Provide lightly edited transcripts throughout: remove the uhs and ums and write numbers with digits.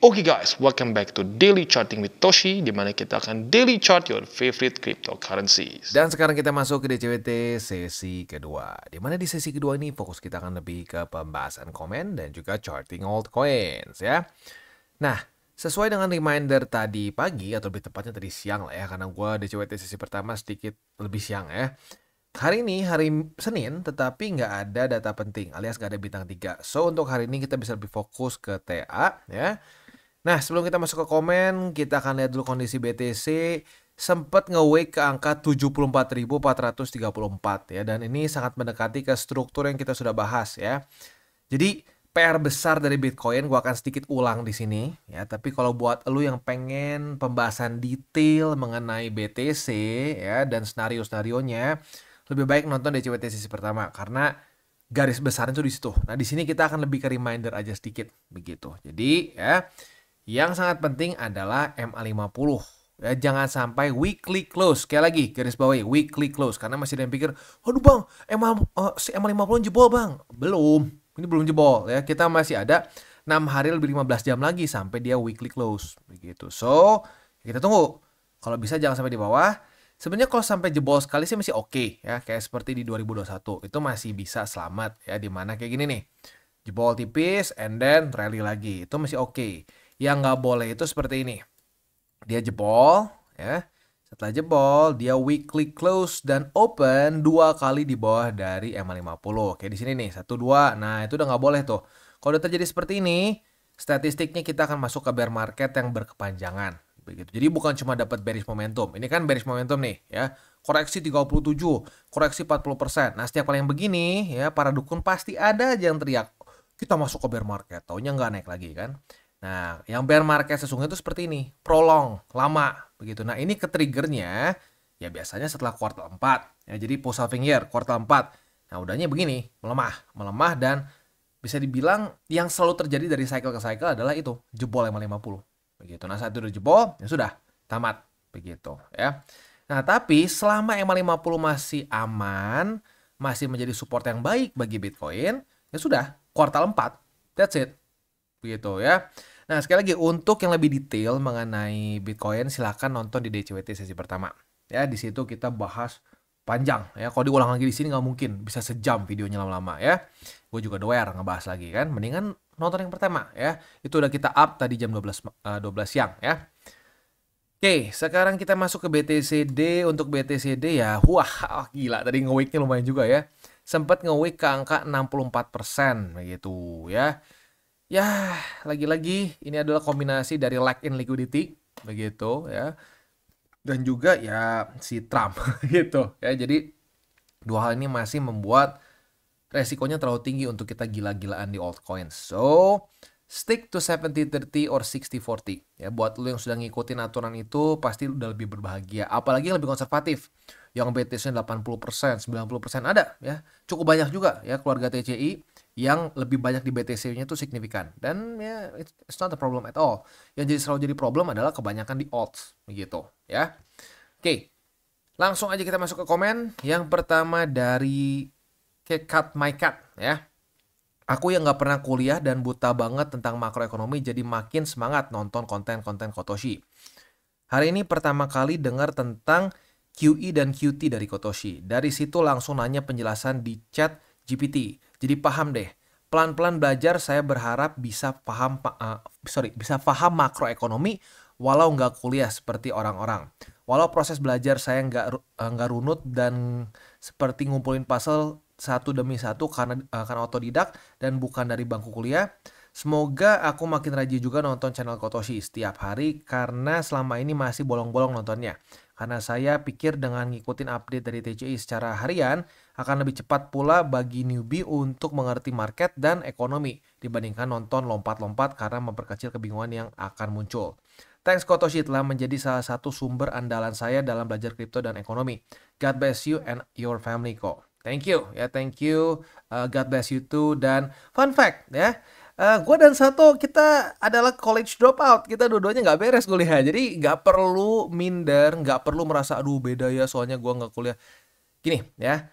Oke guys, welcome back to Daily Charting with Toshi, di mana kita akan daily chart your favorite cryptocurrencies. Dan sekarang kita masuk ke DCWT sesi kedua. Di mana di sesi kedua ini fokus kita akan lebih ke pembahasan komen dan juga charting altcoins ya. Nah, sesuai dengan reminder tadi pagi atau lebih tepatnya tadi siang lah ya, karena gue DCWT sesi pertama sedikit lebih siang ya. Hari ini hari Senin tetapi nggak ada data penting alias nggak ada bintang 3. So untuk hari ini kita bisa lebih fokus ke TA ya. Nah, sebelum kita masuk ke komen, kita akan lihat dulu kondisi BTC sempat nge-wake ke angka 74.434 ya, dan ini sangat mendekati ke struktur yang kita sudah bahas ya. Jadi PR besar dari Bitcoin gua akan sedikit ulang di sini ya, tapi kalau buat lu yang pengen pembahasan detail mengenai BTC ya dan senario-senarionya, lebih baik nonton DCWT sesi pertama karena garis besarnya tuh di situ. Nah, di sini kita akan lebih ke reminder aja sedikit begitu. Jadi ya, yang sangat penting adalah MA50. Ya, jangan sampai weekly close. Sekali lagi, garis bawahi weekly close. Karena masih ada yang pikir, waduh bang, si MA50 jebol bang. Belum, ini belum jebol. Ya, kita masih ada 6 hari lebih 15 jam lagi sampai dia weekly close. Begitu. So, kita tunggu. Kalau bisa jangan sampai di bawah. Sebenarnya kalau sampai jebol sekali sih masih oke. Ya, kayak seperti di 2021. Itu masih bisa selamat. Ya, dimana kayak gini nih. Jebol tipis, and then rally lagi. Itu masih oke. Yang nggak boleh itu seperti ini. Dia jebol, ya. Setelah jebol, dia weekly close dan open 2 kali di bawah dari MA50. Kayak di sini nih, 1, 2. Nah, itu udah nggak boleh tuh. Kalau udah terjadi seperti ini, statistiknya kita akan masuk ke bear market yang berkepanjangan. Begitu. Jadi bukan cuma dapat bearish momentum. Ini kan bearish momentum nih, ya. Koreksi 37, koreksi 40%. Nah, setiap kali yang begini, ya, para dukun pasti ada aja yang teriak, kita masuk ke bear market. Taunya nggak naik lagi kan. Nah, yang bear market sesungguhnya itu seperti ini, prolong, lama, begitu. Nah, ini ke-triggernya, ya biasanya setelah kuartal 4. Ya, jadi post halving year, kuartal 4. Nah, udahnya begini, melemah, dan bisa dibilang yang selalu terjadi dari cycle ke cycle adalah itu, jebol MA50. Begitu. Nah, saat itu udah jebol, ya sudah, tamat. Begitu, ya. Nah, tapi selama MA50 masih aman, masih menjadi support yang baik bagi Bitcoin, ya sudah, kuartal 4, that's it. Begitu, ya. Nah, sekali lagi untuk yang lebih detail mengenai Bitcoin silakan nonton di DCWT sesi pertama. Ya, di situ kita bahas panjang ya. Kalau diulang lagi di sini nggak mungkin, bisa sejam videonya lama-lama ya. Gue juga doer ngebahas lagi kan. Mendingan nonton yang pertama ya. Itu udah kita up tadi jam 12 siang ya. Oke, sekarang kita masuk ke BTCD. Untuk BTCD ya, wah gila tadi nge-wake-nya lumayan juga ya. Sempat nge-wake ke angka 64% begitu ya. Ya, lagi-lagi ini adalah kombinasi dari lack in liquidity, begitu ya. Dan juga ya si Trump, gitu ya. Jadi dua hal ini masih membuat resikonya terlalu tinggi untuk kita gila-gilaan di altcoins. So, stick to 70-30 or 60-40. Ya, buat lo yang sudah ngikutin aturan itu pasti udah lebih berbahagia. Apalagi yang lebih konservatif. Yang BTC 80%, 90% ada ya. Cukup banyak juga ya keluarga TCI yang lebih banyak di BTC-nya itu signifikan. Dan ya it's not a problem at all. Yang selalu jadi problem adalah kebanyakan di alts begitu ya. Oke. Langsung aja kita masuk ke komen. Yang pertama dari Cut My Cat ya. Aku yang nggak pernah kuliah dan buta banget tentang makroekonomi jadi makin semangat nonton konten-konten Kotoshi. Hari ini pertama kali dengar tentang QE dan QT dari Kotoshi. Dari situ langsung nanya penjelasan di chat GPT. Jadi paham deh. Pelan-pelan belajar saya berharap bisa paham makroekonomi walau nggak kuliah seperti orang-orang. Walau proses belajar saya nggak runut dan seperti ngumpulin puzzle satu demi satu karena otodidak dan bukan dari bangku kuliah. Semoga aku makin rajin juga nonton channel Kotoshi setiap hari karena selama ini masih bolong-bolong nontonnya. Karena saya pikir dengan ngikutin update dari TCI secara harian akan lebih cepat pula bagi newbie untuk mengerti market dan ekonomi dibandingkan nonton lompat-lompat karena memperkecil kebingungan yang akan muncul. Thanks Kotoshi telah menjadi salah satu sumber andalan saya dalam belajar kripto dan ekonomi. God bless you and your family ko. Thank you ya, thank you. God bless you too. Dan fun fact ya. Gue dan Sato kita adalah college dropout. Kita dua-duanya nggak beres kuliah. Jadi nggak perlu minder, nggak perlu merasa aduh beda ya soalnya gue nggak kuliah. Gini ya,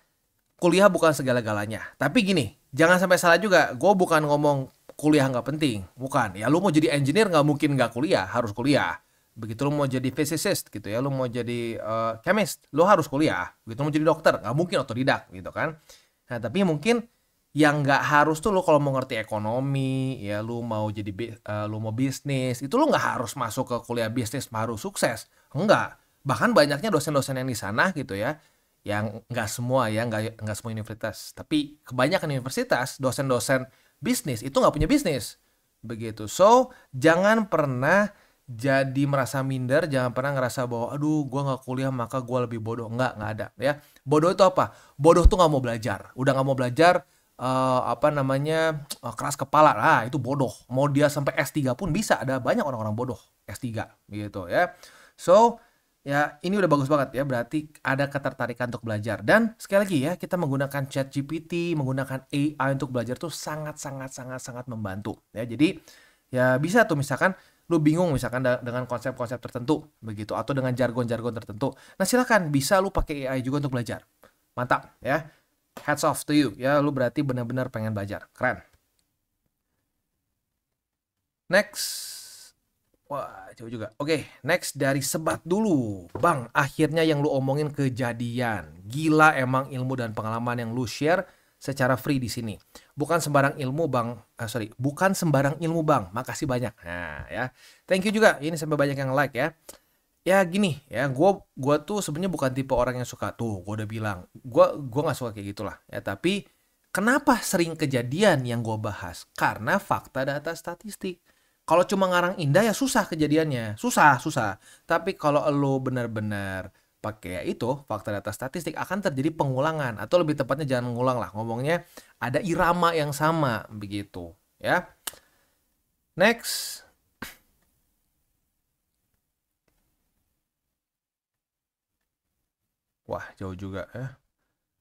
kuliah bukan segala-galanya. Tapi gini, jangan sampai salah juga. Gue bukan ngomong kuliah nggak penting. Bukan. Ya lu mau jadi engineer nggak mungkin nggak kuliah, harus kuliah. Begitu lu mau jadi physicist gitu ya, lu mau jadi chemist, lu harus kuliah. Begitu lu mau jadi dokter, nggak mungkin otodidak gitu kan. Nah, tapi mungkin yang nggak harus tuh lu kalau mau ngerti ekonomi, ya lu mau jadi lu mau bisnis, itu lu nggak harus masuk ke kuliah bisnis harus sukses. Enggak. Bahkan banyaknya dosen-dosen yang di sana gitu ya, yang nggak semua ya, nggak semua universitas, tapi kebanyakan universitas dosen-dosen bisnis itu nggak punya bisnis begitu. So jangan pernah jadi merasa minder, jangan pernah ngerasa bahwa aduh gua nggak kuliah maka gua lebih bodoh. Nggak ada ya. Bodoh itu apa? Bodoh tuh nggak mau belajar, udah nggak mau belajar, apa namanya, keras kepala, itu bodoh. Mau dia sampai S3 pun bisa, ada banyak orang-orang bodoh S3 gitu ya. So ya ini udah bagus banget ya, berarti ada ketertarikan untuk belajar. Dan sekali lagi ya, kita menggunakan ChatGPT, menggunakan AI untuk belajar tuh sangat sangat sangat sangat membantu ya. Jadi ya bisa tuh misalkan lu bingung misalkan dengan konsep-konsep tertentu begitu atau dengan jargon-jargon tertentu. Nah, silakan bisa lu pakai AI juga untuk belajar. Mantap ya. Hats off to you ya, lu berarti benar-benar pengen belajar. Keren. Next. Wah, jauh juga. Oke, next dari Sebat dulu. Bang, akhirnya yang lu omongin kejadian. Gila emang ilmu dan pengalaman yang lu share secara free di sini. Bukan sembarang ilmu, Bang. Bukan sembarang ilmu, Bang. Makasih banyak. Nah, ya. Thank you juga. Ini sampai banyak yang like ya. Ya gini ya, gua tuh sebenarnya bukan tipe orang yang suka tuh, gua udah bilang. Gua nggak suka kayak gitulah ya, tapi kenapa sering kejadian yang gua bahas? Karena fakta data statistik. Kalau cuma ngarang indah ya susah kejadiannya, susah. Tapi kalau lo benar-benar pakai itu fakta data statistik akan terjadi pengulangan atau lebih tepatnya jangan ngulang lah, ngomongnya ada irama yang sama begitu ya. Next. Wah, jauh juga ya.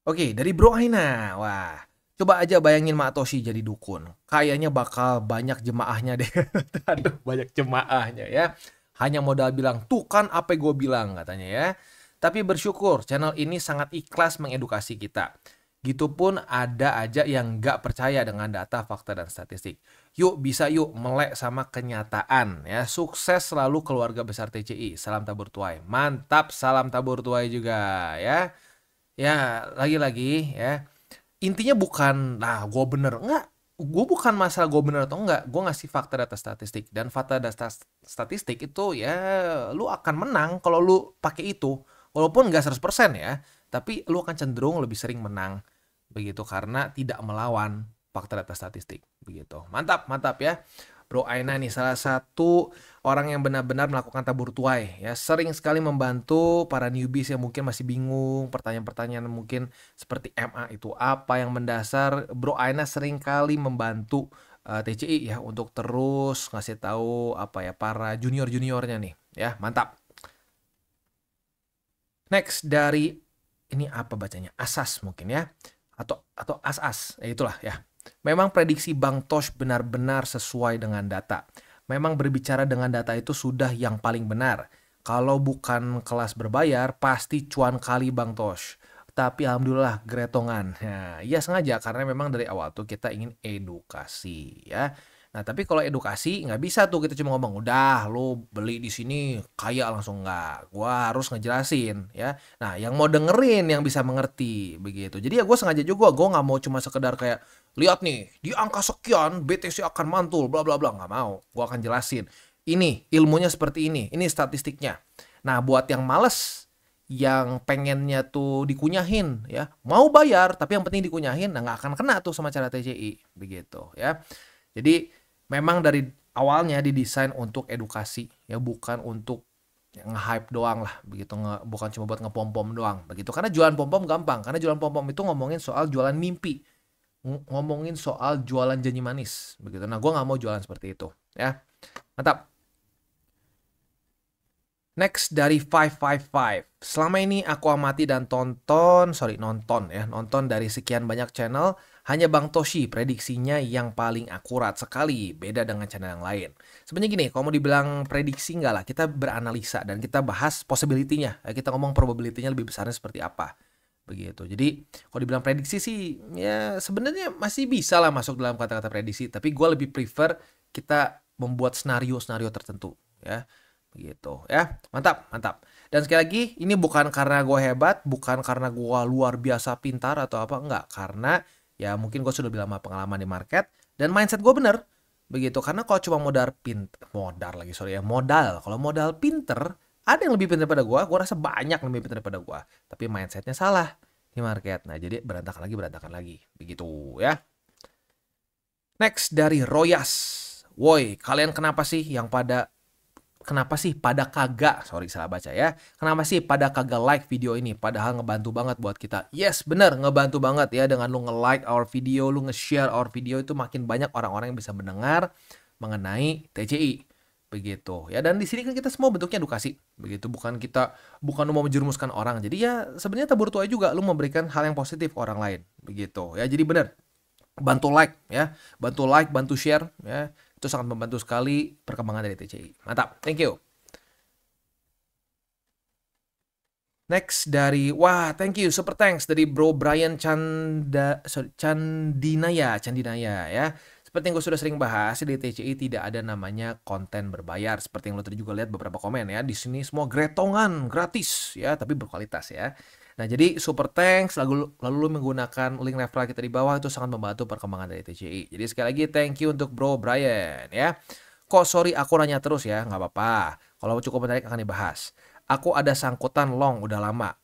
Oke, dari Bro Aina. Wah, coba aja bayangin Mak Toshi jadi dukun. Kayaknya bakal banyak jemaahnya deh. Aduh, banyak jemaahnya ya. Hanya modal bilang, tuh kan apa gue bilang katanya ya. Tapi bersyukur channel ini sangat ikhlas mengedukasi kita. Gitupun ada aja yang nggak percaya dengan data, fakta, dan statistik. Yuk bisa yuk melek sama kenyataan ya. Sukses selalu keluarga besar TCI. Salam tabur tuai. Mantap, salam tabur tuai juga ya. Ya, lagi-lagi ya. Intinya bukan, nah gue bener. Enggak, gue bukan masalah gue bener atau enggak. Gue ngasih fakta data statistik. Dan fakta data statistik itu ya lu akan menang kalau lu pakai itu. Walaupun nggak 100% ya. Tapi lu akan cenderung lebih sering menang. Begitu, karena tidak melawan fakta data statistik. Begitu. Mantap ya. Bro Aina nih salah satu orang yang benar-benar melakukan tabur tuai ya, sering sekali membantu para newbies yang mungkin masih bingung, pertanyaan-pertanyaan mungkin seperti MA itu apa yang mendasar. Bro Aina sering kali membantu TCI ya untuk terus ngasih tahu apa ya para junior-juniornya nih ya. Mantap. Next dari ini apa bacanya? Asas mungkin ya. Atau as-as. Ya itulah ya. Memang prediksi Bang Tosh benar-benar sesuai dengan data. Memang berbicara dengan data itu sudah yang paling benar. Kalau bukan kelas berbayar, pasti cuan kali Bang Tosh. Tapi alhamdulillah gretongan. Nah, ya sengaja karena memang dari awal tuh kita ingin edukasi ya. Nah, tapi kalau edukasi nggak bisa tuh kita cuma ngomong, udah lo beli di sini kaya langsung, nggak. Gua harus ngejelasin ya. Nah, yang mau dengerin yang bisa mengerti begitu. Jadi ya gue sengaja juga, gue nggak mau cuma sekedar kayak lihat nih di angka sekian BTC akan mantul bla bla bla, nggak mau. Gue akan jelasin. Ini ilmunya seperti ini statistiknya. Nah, buat yang males, yang pengennya tuh dikunyahin ya, mau bayar tapi yang penting dikunyahin, nah nggak akan kena tuh sama cara TCI begitu ya. Jadi memang dari awalnya didesain untuk edukasi ya, bukan untuk nge-hype doang lah begitu, bukan cuma buat ngepom-pom doang begitu. Karena jualan pom-pom gampang, karena jualan pom-pom itu ngomongin soal jualan mimpi, ngomongin soal jualan janji manis begitu. Nah, gue nggak mau jualan seperti itu ya. Mantap. Next dari 555. Selama ini aku amati dan nonton dari sekian banyak channel, hanya Bang Toshi prediksinya yang paling akurat sekali, beda dengan channel yang lain. Sebenarnya gini, kalau mau dibilang prediksi enggak lah, kita beranalisa dan kita bahas possibility-nya. Kita ngomong probability-nya lebih besarnya seperti apa. begitu. Jadi kalau dibilang prediksi sih ya sebenarnya masih bisa lah masuk dalam kata-kata prediksi, tapi gue lebih prefer kita membuat senario-senario tertentu ya. Begitu ya. Mantap, mantap. Dan sekali lagi ini bukan karena gue hebat, bukan karena gue luar biasa pintar atau apa, enggak, karena ya mungkin gue sudah lebih lama pengalaman di market dan mindset gue bener. Begitu. Karena kalau cuma modal, kalau modal pinter, ada yang lebih pintar daripada gue rasa banyak yang lebih pintar daripada gue. Tapi mindsetnya salah di market. Nah, jadi berantakan lagi. Begitu ya. Next dari Royas. Woi, kalian kenapa sih pada kagak, sorry salah baca ya. Kenapa sih pada kagak like video ini? Padahal ngebantu banget buat kita. Yes, bener, ngebantu banget ya. Dengan lu nge-like our video, lu nge-share our video, itu makin banyak orang-orang yang bisa mendengar mengenai TCI. Begitu ya. Dan di sini kan kita semua bentuknya edukasi. Begitu, bukan lu mau menjerumuskan orang. Jadi ya sebenarnya tabur tuai juga lu memberikan hal yang positif ke orang lain. Begitu ya. Jadi bener, bantu like ya. Bantu share ya. Itu sangat membantu sekali perkembangan dari TCI. Mantap, thank you. Next dari, thank you, super thanks dari Bro Brian Candinaya ya. Seperti yang gue sudah sering bahas, di TCI tidak ada namanya konten berbayar. Seperti yang lo tadi juga lihat beberapa komen ya. Di sini semua gretongan, gratis ya, tapi berkualitas ya. Nah, jadi super thanks, lalu lu menggunakan link referral kita di bawah, itu sangat membantu perkembangan dari TCI. Jadi sekali lagi thank you untuk Bro Brian ya. Kok sorry aku nanya terus ya, nggak apa-apa. Kalau cukup menarik akan dibahas. Aku ada sangkutan long udah lama.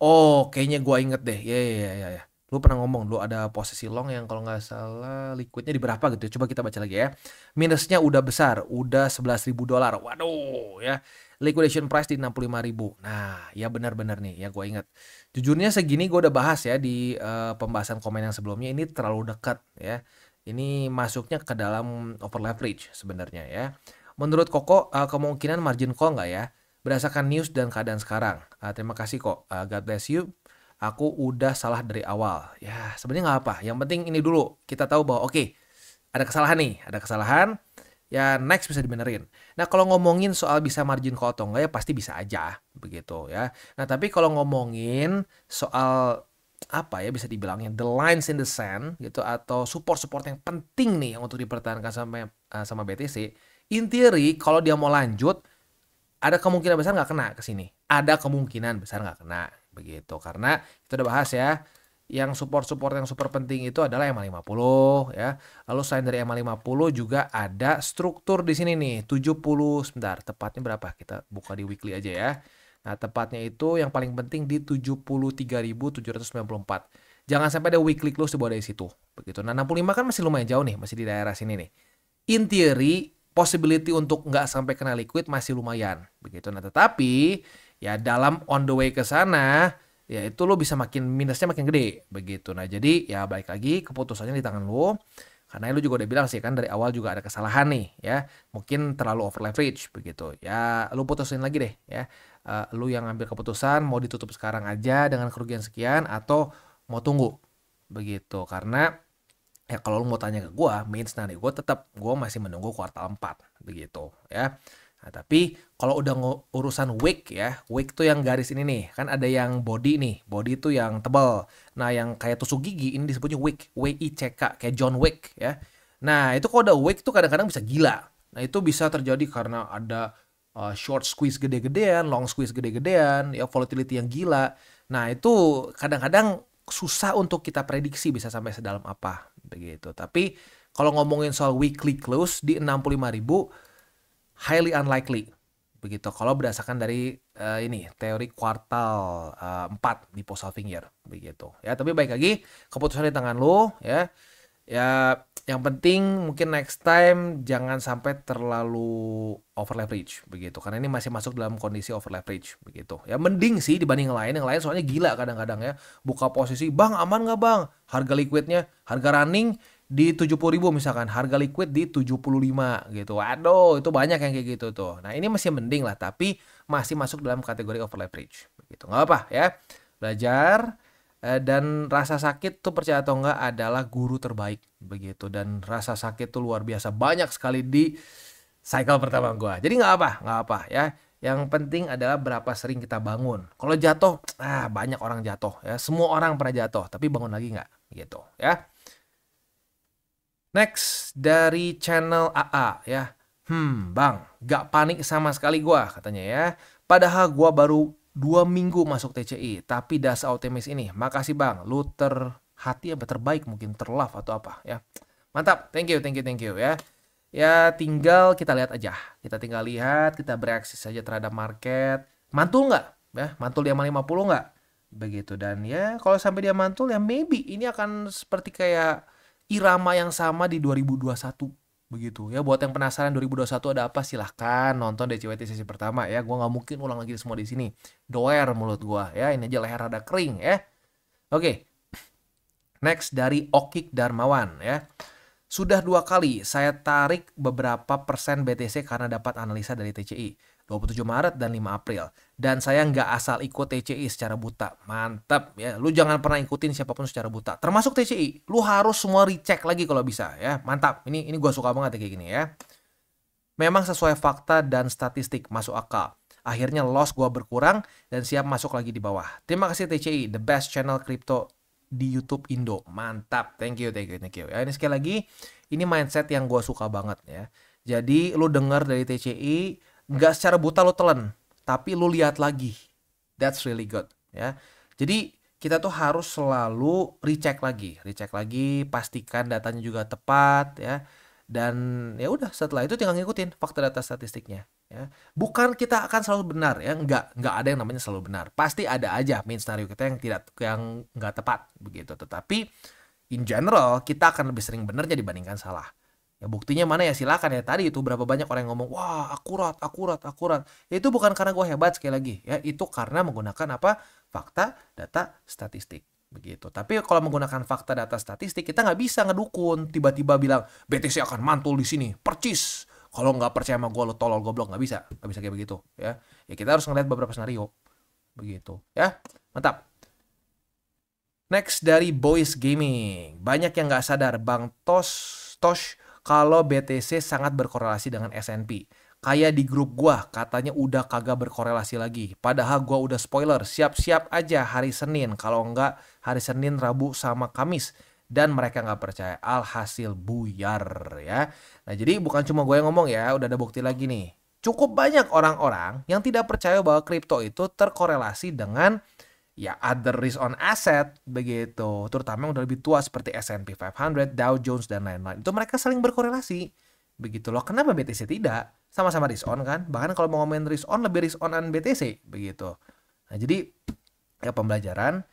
Oh, kayaknya gua inget deh. Ya. Lu pernah ngomong lu ada posisi long yang kalau nggak salah liquidnya di berapa gitu. Coba kita baca lagi ya. Minusnya udah besar, udah $11.000. Waduh ya. Liquidation price di 65.000. Nah, ya benar-benar nih, ya gue ingat. Jujurnya segini gue udah bahas ya di pembahasan komen yang sebelumnya, ini terlalu dekat ya. Ini masuknya ke dalam over leverage sebenarnya ya. Menurut Koko, kemungkinan margin call nggak ya? Berdasarkan news dan keadaan sekarang. Terima kasih kok. God bless you. Aku udah salah dari awal. Ya, sebenarnya nggak apa. Yang penting ini dulu. Kita tahu bahwa oke, ada kesalahan nih. Ada kesalahan. Ya next bisa dibenerin. Nah kalau ngomongin soal bisa margin call atau enggak ya pasti bisa aja begitu ya. Nah tapi kalau ngomongin soal apa ya bisa dibilangnya the lines in the sand gitu atau support yang penting nih yang untuk dipertahankan sama BTC. In theory kalau dia mau lanjut ada kemungkinan besar nggak kena ke sini. Ada kemungkinan besar nggak kena begitu karena itu udah bahas ya. Yang support yang super penting itu adalah EMA 50 ya. Lalu selain dari EMA 50 juga ada struktur di sini nih 70 sebentar tepatnya berapa? Kita buka di weekly aja ya. Nah, tepatnya itu yang paling penting di 73.794. Jangan sampai ada weekly close di bawah dari situ. Begitu. Nah, 65 kan masih lumayan jauh nih, masih di daerah sini nih. In theory possibility untuk nggak sampai kena liquid masih lumayan. Begitu. Nah, tetapi ya dalam on the way ke sana ya itu lo bisa minusnya makin gede begitu. Nah jadi ya balik lagi keputusannya di tangan lo karena lo juga udah bilang sih kan dari awal juga ada kesalahan nih ya mungkin terlalu over leverage begitu ya lo putusin lagi deh ya. Lo yang ambil keputusan mau ditutup sekarang aja dengan kerugian sekian atau mau tunggu begitu karena ya kalau lo mau tanya ke gue main scenario gue tetap gue masih menunggu kuartal 4 begitu ya. Nah, tapi kalau udah urusan wick ya, wick tuh yang garis ini nih, kan ada yang body nih, body tuh yang tebal. Nah, yang kayak tusuk gigi ini disebutnya wick, W-I-C-K, kayak John Wick ya. Nah, itu kalau udah wick tuh kadang-kadang bisa gila. Nah, itu bisa terjadi karena ada short squeeze gede-gedean, long squeeze gede-gedean, ya volatility yang gila. Nah, itu kadang-kadang susah untuk kita prediksi bisa sampai sedalam apa begitu. Tapi kalau ngomongin soal weekly close di 65.000 highly unlikely begitu kalau berdasarkan dari ini teori kuartal 4 di post halving year begitu ya. Tapi baik lagi keputusan di tangan lo ya yang penting mungkin next time jangan sampai terlalu over leverage begitu karena ini masih masuk dalam kondisi over leverage begitu ya. Mending sih dibanding yang lain soalnya gila kadang-kadang ya buka posisi bang aman nggak bang harga liquidnya harga running di 70.000 misalkan, harga liquid di 75 gitu. Waduh, itu banyak yang kayak gitu tuh. Nah, ini masih mending lah, tapi masih masuk dalam kategori over leverage. Begitu. Nggak apa ya. Belajar dan rasa sakit tuh percaya atau enggak adalah guru terbaik begitu. Dan rasa sakit tuh luar biasa banyak sekali di cycle pertama gua. Jadi nggak apa ya. Yang penting adalah berapa sering kita bangun. Kalau jatuh, banyak orang jatuh ya. Semua orang pernah jatuh, tapi bangun lagi nggak? Gitu ya. Next dari channel AA ya. Bang, gak panik sama sekali gua katanya ya. Padahal gua baru 2 minggu masuk TCI, tapi dasar optimis ini. Makasih bang, lu terhati apa terbaik mungkin terlove atau apa ya. Mantap, thank you ya. Ya tinggal kita lihat aja. Kita tinggal lihat, kita bereaksi saja terhadap market. Mantul nggak? Ya, mantul di 50 nggak? Begitu. Dan ya kalau sampai dia mantul ya maybe ini akan seperti kayak irama yang sama di 2021. Begitu ya. Buat yang penasaran 2021 ada apa, silahkan nonton DCWT sesi pertama ya. Gua nggak mungkin ulang lagi semua di sini. Doer mulut gua ya. Ini aja leher rada kering ya. Oke. Next dari Okik Darmawan ya. Sudah 2 kali saya tarik beberapa persen BTC karena dapat analisa dari TCI. 27 Maret dan 5 April. Dan saya nggak asal ikut TCI secara buta. Mantap ya. Lu jangan pernah ikutin siapapun secara buta. Termasuk TCI. Lu harus semua recheck lagi kalau bisa ya. Mantap. Ini gue suka banget ya kayak gini ya. Memang sesuai fakta dan statistik masuk akal. Akhirnya loss gue berkurang dan siap masuk lagi di bawah. Terima kasih TCI. The best channel crypto di YouTube Indo. Mantap. Thank you. Ya, ini sekali lagi. Ini mindset yang gue suka banget ya. Jadi lu dengar dari TCI. Nggak secara buta lo telan, tapi lo lihat lagi. That's really good ya. Jadi kita tuh harus selalu recheck lagi, pastikan datanya juga tepat ya. Dan ya udah setelah itu tinggal ngikutin fakta data statistiknya ya. Bukan kita akan selalu benar ya, nggak ada yang namanya selalu benar. Pasti ada aja main scenario kita yang nggak tepat begitu. Tetapi in general kita akan lebih sering benarnya dibandingkan salah. Ya buktinya mana ya, silakan ya. Tadi itu berapa banyak orang yang ngomong wah akurat. Ya, itu bukan karena gue hebat sekali lagi ya, itu karena menggunakan apa, fakta data statistik begitu. Tapi kalau menggunakan fakta data statistik kita nggak bisa ngedukun tiba-tiba bilang BTC akan mantul di sini percis. Kalau nggak percaya sama gue lo tolol goblok, nggak bisa kayak begitu ya. Ya kita harus ngeliat beberapa skenario begitu ya. Mantap. Next dari Boys Gaming. Banyak yang nggak sadar Bang Tosh kalau BTC sangat berkorelasi dengan S&P. Kayak di grup gua katanya udah kagak berkorelasi lagi. Padahal gua udah spoiler, siap-siap aja hari Senin. Kalau enggak hari Senin, Rabu, sama Kamis. Dan mereka nggak percaya. Alhasil buyar ya. Nah jadi bukan cuma gue yang ngomong ya, udah ada bukti lagi nih. Cukup banyak orang-orang yang tidak percaya bahwa kripto itu terkorelasi dengan ya other risk on asset begitu, terutama yang udah lebih tua seperti S&P 500, Dow Jones dan lain-lain. Itu mereka saling berkorelasi begitu loh. Kenapa BTC tidak? Sama-sama risk on kan? Bahkan kalau mau ngomongin risk on, lebih risk onan BTC begitu. Nah jadi ya pembelajaran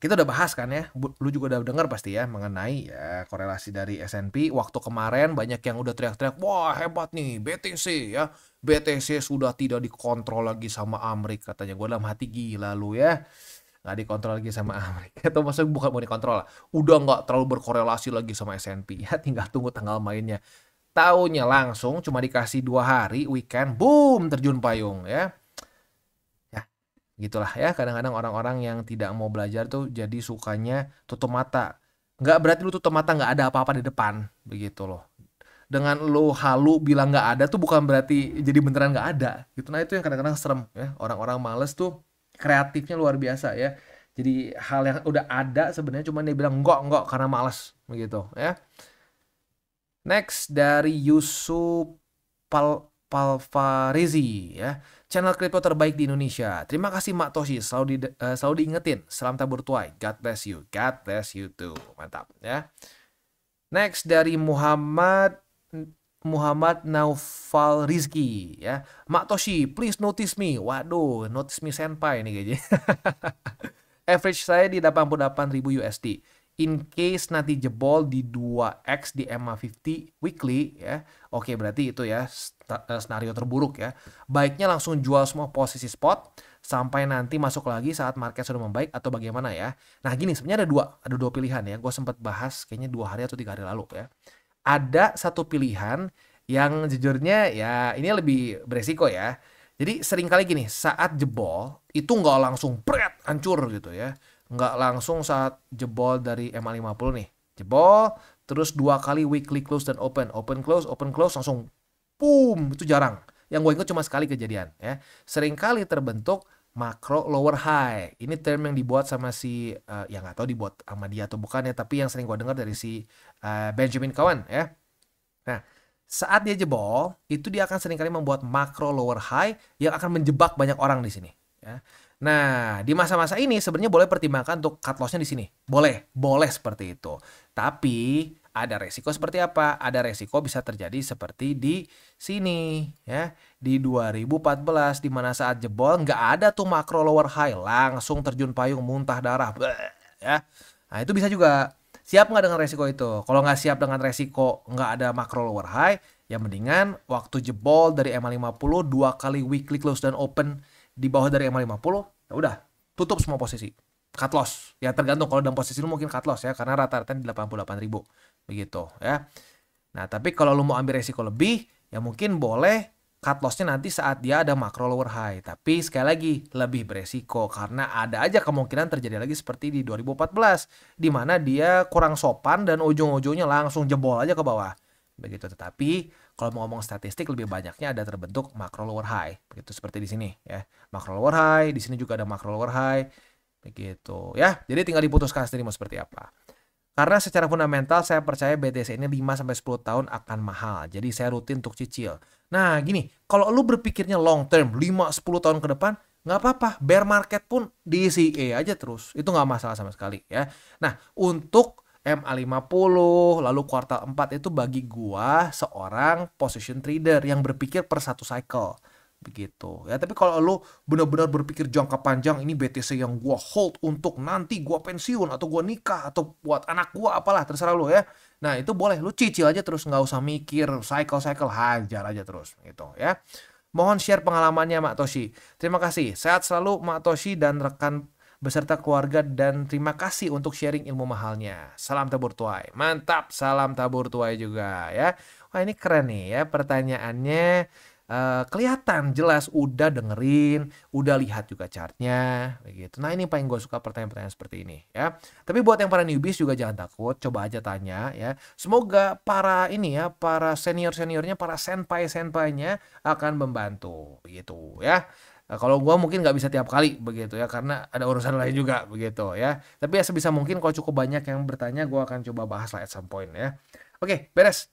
kita udah bahas kan ya, lu juga udah dengar pasti ya mengenai ya korelasi dari S&P. Waktu kemarin banyak yang udah teriak-teriak, wah hebat nih BTC ya, BTC sudah tidak dikontrol lagi sama Amerika katanya. Gue dalam hati gila lu ya, nggak dikontrol lagi sama Amerika. Atau maksudnya bukan mau dikontrol lah, udah nggak terlalu berkorelasi lagi sama S&P ya, tinggal tunggu tanggal mainnya. Taunya langsung cuma dikasih 2 hari weekend, boom terjun payung ya. Ya gitulah ya, kadang-kadang orang-orang yang tidak mau belajar tuh jadi sukanya tutup mata. Nggak berarti lu tutup mata nggak ada apa-apa di depan begitu loh. Dengan lu halu bilang nggak ada tuh bukan berarti jadi beneran nggak ada gitu. Nah itu yang kadang-kadang serem ya, orang-orang males tuh kreatifnya luar biasa ya. Jadi hal yang udah ada sebenarnya cuma dia bilang enggak karena malas begitu ya. Next dari Yusuf Palfarizi ya. Channel kripto terbaik di Indonesia. Terima kasih Mak Toshi, selalu diingetin. Salam tabur tuai. God bless you. God bless you too. Mantap ya. Next dari Muhammad Naufal Rizky ya. Mak Toshi, please notice me. Waduh, notice me senpai nih kayaknya. Average saya di 88.000 USD. In case nanti jebol di 2x di MA50 weekly ya. Oke, berarti itu ya skenario terburuk ya. Baiknya langsung jual semua posisi spot sampai nanti masuk lagi saat market sudah membaik atau bagaimana ya. Nah, gini sebenarnya ada dua pilihan ya. Gue sempat bahas kayaknya 2 hari atau 3 hari lalu ya. Ada satu pilihan yang jujurnya ya ini lebih beresiko ya. Jadi seringkali gini, saat jebol itu nggak langsung bret hancur gitu ya. Nggak langsung saat jebol dari MA50 nih. Jebol, terus 2 kali weekly close dan open close langsung boom, itu jarang. yang gue ingat cuma sekali kejadian ya. Seringkali terbentuk macro lower high. Ini term yang dibuat sama si ya nggak tahu dibuat sama dia atau bukan ya, tapi yang sering gue dengar dari si Benjamin Cohen ya. Nah, saat dia jebol, itu dia akan seringkali membuat macro lower high yang akan menjebak banyak orang di sini ya. Nah, di masa-masa ini sebenarnya boleh pertimbangkan untuk cut loss-nya di sini. Boleh seperti itu. Tapi ada resiko seperti apa? Ada resiko bisa terjadi seperti di sini ya. Di 2014 di mana saat jebol nggak ada tuh macro lower high, langsung terjun payung muntah darah. Bleh, ya. Nah, itu bisa juga. Siap nggak dengan resiko itu? Kalau nggak siap dengan resiko nggak ada macro lower high, ya mendingan waktu jebol dari MA50 2 kali weekly close dan open di bawah dari MA50, ya udah tutup semua posisi. Cut loss. Ya tergantung kalau dalam posisi lu mungkin cut loss ya, karena rata-rata di 88.000 begitu ya. Nah, tapi kalau lu mau ambil resiko lebih, ya mungkin boleh cut loss-nya nanti saat dia ada macro lower high. Tapi sekali lagi lebih beresiko karena ada aja kemungkinan terjadi lagi seperti di 2014 di mana dia kurang sopan dan ujung-ujungnya langsung jebol aja ke bawah. Begitu. Tetapi kalau mau ngomong statistik lebih banyaknya ada terbentuk macro lower high. Begitu seperti di sini ya. Macro lower high, di sini juga ada macro lower high. Begitu ya. Jadi tinggal diputuskan sendiri mau seperti apa. Karena secara fundamental saya percaya BTC ini 5-10 tahun akan mahal. Jadi saya rutin untuk cicil. Nah gini, kalau lu berpikirnya long term 5-10 tahun ke depan, nggak apa-apa. Bear market pun DCA aja terus. Itu nggak masalah sama sekali ya. Nah untuk MA50 lalu kuartal 4 itu bagi gua seorang position trader yang berpikir per satu cycle. Begitu ya. Tapi kalau lu benar-benar berpikir jangka panjang, ini BTC yang gua hold untuk nanti gua pensiun atau gua nikah atau buat anak gua, apalah terserah lu ya. Nah itu boleh lu cicil aja terus, nggak usah mikir cycle hajar aja terus gitu ya. Mohon share pengalamannya Mak Toshi. Terima kasih, sehat selalu Mak Toshi dan rekan beserta keluarga, dan terima kasih untuk sharing ilmu mahalnya. Salam tabur tuai. Mantap, salam tabur tuai juga ya. Wah ini keren nih ya pertanyaannya. Kelihatan jelas udah dengerin, udah lihat juga chartnya begitu. Nah ini paling gue suka pertanyaan-pertanyaan seperti ini ya. Tapi buat yang para newbies juga jangan takut, coba aja tanya ya. Semoga para ini ya, para senior-seniornya, para senpai-senpainya akan membantu begitu ya. Kalau gue mungkin nggak bisa tiap kali begitu ya, karena ada urusan lain juga begitu ya. Tapi ya sebisa mungkin kalau cukup banyak yang bertanya, gue akan coba bahas lah at some point ya. Oke, beres.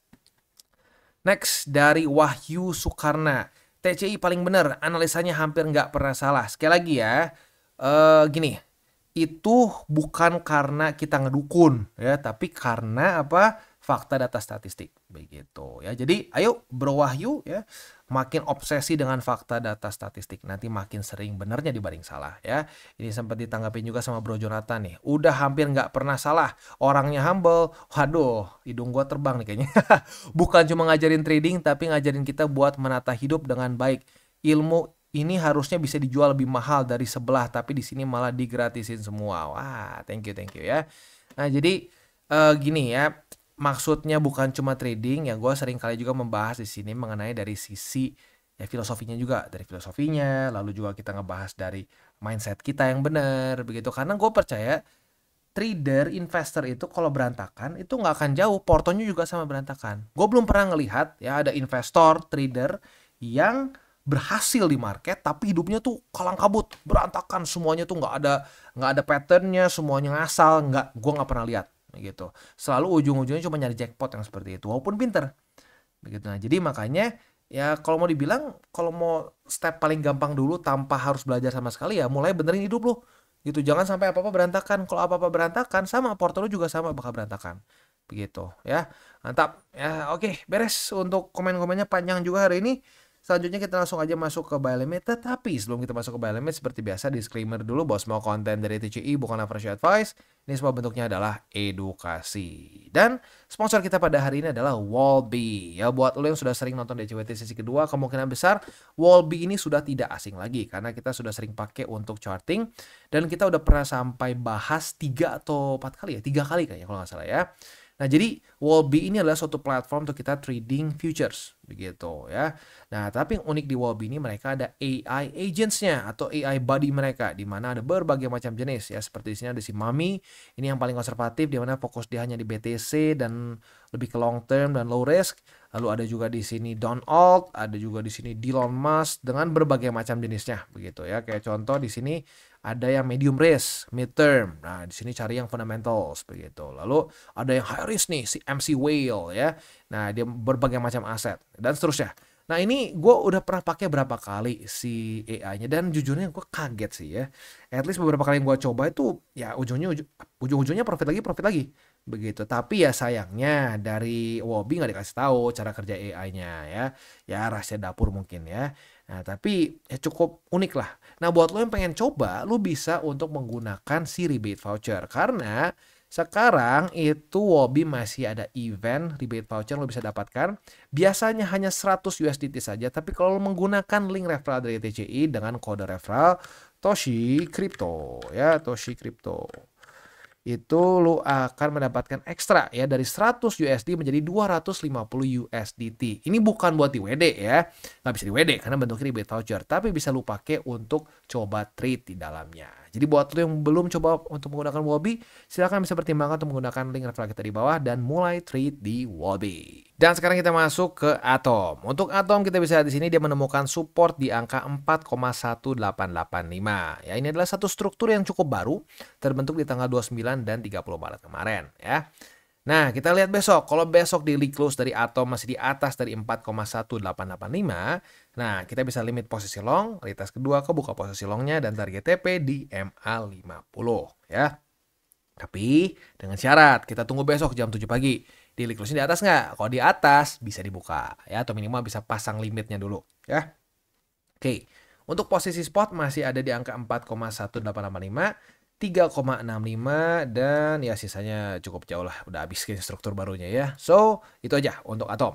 Next dari Wahyu Sukarna. TCI paling benar, analisanya hampir nggak pernah salah. Sekali lagi ya, gini, itu bukan karena kita ngedukun ya, tapi karena apa? Fakta data statistik begitu ya. Jadi ayo Bro Wahyu ya, makin obsesi dengan fakta data statistik, nanti makin sering benernya dibanding salah ya. Ini sempat ditanggapin juga sama Bro Jonathan nih, udah hampir nggak pernah salah, orangnya humble. Waduh, hidung gua terbang nih kayaknya. Bukan cuma ngajarin trading, tapi ngajarin kita buat menata hidup dengan baik. Ilmu ini harusnya bisa dijual lebih mahal dari sebelah, tapi di sini malah digratisin semua. Wah, thank you ya. Nah jadi gini ya. Maksudnya bukan cuma trading ya, gue sering kali juga membahas di sini mengenai dari sisi ya filosofinya juga, dari filosofinya, lalu juga kita ngebahas dari mindset kita yang benar begitu. Karena gue percaya trader, investor itu kalau berantakan itu nggak akan jauh, portonya juga sama berantakan. Gue belum pernah ngelihat ya ada investor, trader yang berhasil di market tapi hidupnya tuh kalang kabut, berantakan semuanya tuh nggak ada patternnya, semuanya ngasal, gue nggak pernah lihat gitu. Selalu ujung-ujungnya cuma nyari jackpot yang seperti itu walaupun pinter begitu. Nah jadi makanya ya kalau mau dibilang, kalau mau step paling gampang dulu tanpa harus belajar sama sekali ya mulai benerin hidup lo gitu. Jangan sampai apa-apa berantakan. Kalau apa-apa berantakan sama porto lo juga sama bakal berantakan begitu ya. Mantap ya. Oke, beres untuk komen-komennya, panjang juga hari ini. Selanjutnya kita langsung aja masuk ke buy limit. Tetapi sebelum kita masuk ke buy limit, seperti biasa disclaimer dulu bahwa semua konten dari TCI bukanlah financial advice. Ini semua bentuknya adalah edukasi. Dan sponsor kita pada hari ini adalah Wallbe. Ya buat lo yang sudah sering nonton DCWT sesi kedua, kemungkinan besar Wallbe ini sudah tidak asing lagi karena kita sudah sering pakai untuk charting, dan kita udah pernah sampai bahas 3 atau 4 kali ya, 3 kali kayaknya kalau nggak salah ya. Nah, jadi Wallbe ini adalah suatu platform untuk kita trading futures begitu ya. Nah, tapi yang unik di Wallbe ini mereka ada AI agentsnya atau AI buddy mereka, di mana ada berbagai macam jenis ya. Seperti di sini ada si Mami, ini yang paling konservatif di mana fokus dia hanya di BTC dan lebih ke long term dan low risk. Lalu ada juga di sini Don Alt, ada juga di sini Elon Musk dengan berbagai macam jenisnya begitu ya. Kayak contoh di sini ada yang medium risk, mid term. Nah, di sini cari yang fundamentals begitu. Lalu ada yang high risk nih, si MC Whale ya. Nah, dia berbagai macam aset dan seterusnya. Nah, ini gue udah pernah pakai berapa kali si AI-nya dan jujurnya gue kaget sih ya. At least beberapa kali yang gue coba itu ya ujung-ujungnya profit lagi begitu. Tapi ya sayangnya dari Wobi nggak dikasih tahu cara kerja AI-nya ya. Ya rahasia dapur mungkin ya. Nah, tapi ya cukup unik lah. Nah, buat lo yang pengen coba, lo bisa untuk menggunakan si rebate voucher karena sekarang itu Wobi masih ada event rebate voucher lo bisa dapatkan. Biasanya hanya 100 USDT saja, tapi kalau lo menggunakan link referral dari TCI dengan kode referral Toshi Crypto ya, Toshi Crypto. Itu lu akan mendapatkan ekstra ya dari 100 USD menjadi 250 USDT. Ini bukan buat di WD ya. Nggak bisa di WD karena bentuknya rebate voucher. Tapi bisa lu pakai untuk coba trade di dalamnya. Jadi buat lu yang belum coba untuk menggunakan Wobi, silakan bisa pertimbangkan untuk menggunakan link referral kita di bawah dan mulai trade di Wobi. Dan sekarang kita masuk ke Atom. Untuk Atom kita bisa lihat di sini dia menemukan support di angka 4,1885. Ya, ini adalah satu struktur yang cukup baru terbentuk di tanggal 29 dan 30 Maret kemarin ya. Nah, kita lihat besok. Kalau besok daily close dari Atom masih di atas dari 4,1885, nah kita bisa limit posisi long, retest kedua kebuka posisi longnya dan target TP di MA50 ya. Tapi dengan syarat kita tunggu besok jam 7 pagi. Daily close di atas nggak? Kalau di atas bisa dibuka ya atau minimal bisa pasang limitnya dulu ya. Oke. Untuk posisi spot masih ada di angka 4,1885, 3,65 dan ya sisanya cukup jauh lah. Udah habis struktur barunya ya. So, itu aja untuk Atom.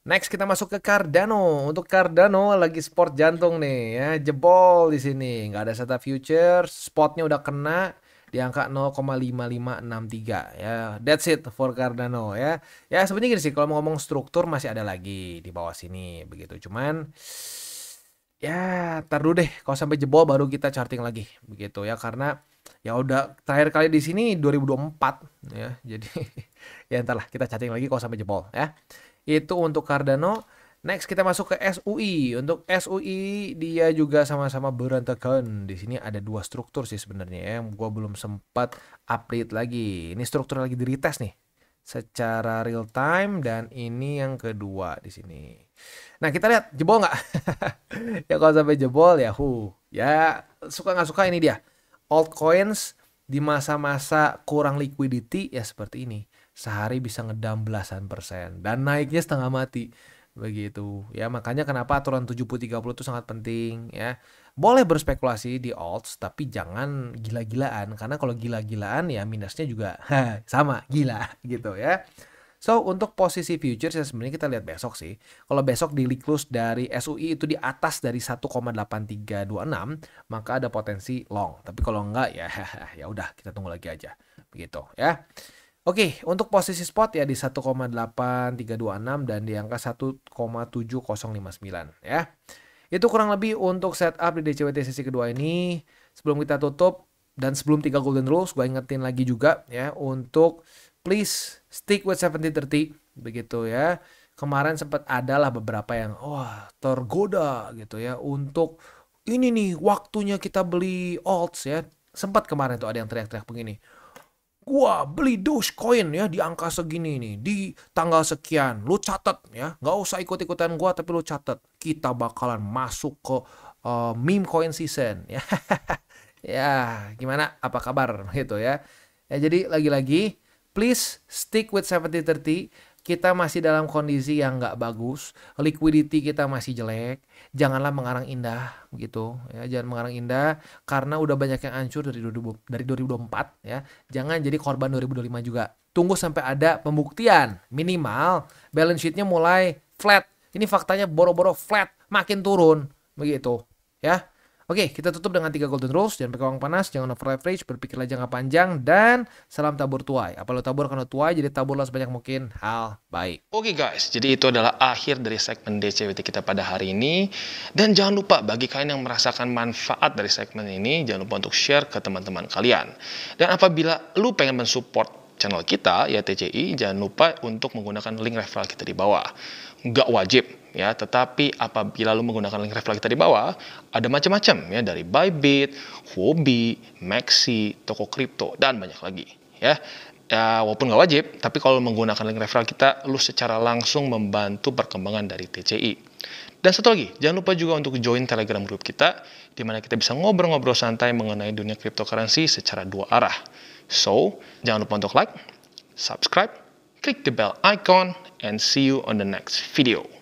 Next kita masuk ke Cardano. Untuk Cardano lagi sport jantung nih ya, jebol di sini. Nggak ada SATA futures, spotnya udah kena di angka 0,5563 ya. That's it for Cardano ya. Ya sebenarnya gini sih, kalau mau ngomong struktur masih ada lagi di bawah sini begitu. Cuman ya tar dulu deh, kalau sampai jebol baru kita charting lagi begitu ya, karena ya udah terakhir kali di sini 2024 ya. Jadi ya entar lah kita charting lagi kalau sampai jebol ya. Itu untuk Cardano. Next kita masuk ke SUI. Untuk SUI dia juga sama-sama berantakan. Di sini ada dua struktur sih sebenarnya ya, yang gua belum sempat update lagi. Ini struktur lagi di retest nih secara real time dan ini yang kedua di sini. Nah, kita lihat jebol nggak? Ya kalau sampai jebol ya ya suka nggak suka ini dia. Altcoins di masa-masa kurang liquidity ya seperti ini. Sehari bisa ngedam belasan persen dan naiknya setengah mati. Begitu ya, makanya kenapa aturan 70-30 itu sangat penting ya. Boleh berspekulasi di alts tapi jangan gila-gilaan, karena kalau gila-gilaan ya minusnya juga sama gila gitu ya. So untuk posisi futures ya sebenarnya kita lihat besok sih. Kalau besok di close dari SUI itu di atas dari 1,8326 maka ada potensi long. Tapi kalau enggak ya ya udah kita tunggu lagi aja begitu ya. Oke, untuk posisi spot ya di 1,8326 dan di angka 1,7059 ya. Itu kurang lebih untuk setup di DCWT sesi kedua ini. Sebelum kita tutup dan sebelum 3 golden rules, gue ingetin lagi juga ya untuk please stick with 70-30 begitu ya. Kemarin sempat adalah beberapa yang tergoda gitu ya untuk ini nih waktunya kita beli alts ya. Sempat kemarin tuh ada yang teriak-teriak begini. Gua beli Dogecoin ya di angka segini nih, di tanggal sekian. Lu catet ya, nggak usah ikut-ikutan gua tapi lu catet. Kita bakalan masuk ke meme coin season ya. Ya, gimana? Apa kabar gitu ya? Ya jadi lagi-lagi please stick with 70-30. Kita masih dalam kondisi yang nggak bagus, liquidity kita masih jelek, janganlah mengarang indah gitu ya, jangan mengarang indah karena udah banyak yang hancur dari 2024 ya, jangan jadi korban 2025 juga. Tunggu sampai ada pembuktian minimal balance sheetnya mulai flat, ini faktanya boro-boro flat, makin turun begitu ya. Oke, kita tutup dengan 3 golden rules. Jangan pakai uang panas, jangan over leverage, berpikirlah jangka panjang, dan salam tabur tuai. Apa lo tabur kan lo tuai, jadi taburlah sebanyak mungkin hal baik. Oke guys, jadi itu adalah akhir dari segmen DCWT kita pada hari ini. Dan jangan lupa bagi kalian yang merasakan manfaat dari segmen ini, jangan lupa untuk share ke teman-teman kalian. Dan apabila lu pengen mensupport channel kita, ya TCI, jangan lupa untuk menggunakan link referral kita di bawah. Nggak wajib, ya, tetapi apabila lu menggunakan link referral kita di bawah, ada macam-macam, ya, dari Bybit, Huobi, Maxi, toko kripto, dan banyak lagi, ya. Ya, walaupun nggak wajib, tapi kalau menggunakan link referral kita, lu secara langsung membantu perkembangan dari TCI. Dan satu lagi, jangan lupa juga untuk join Telegram group kita, di mana kita bisa ngobrol-ngobrol santai mengenai dunia cryptocurrency secara dua arah. So, jangan lupa untuk like, subscribe, click the bell icon, and see you on the next video.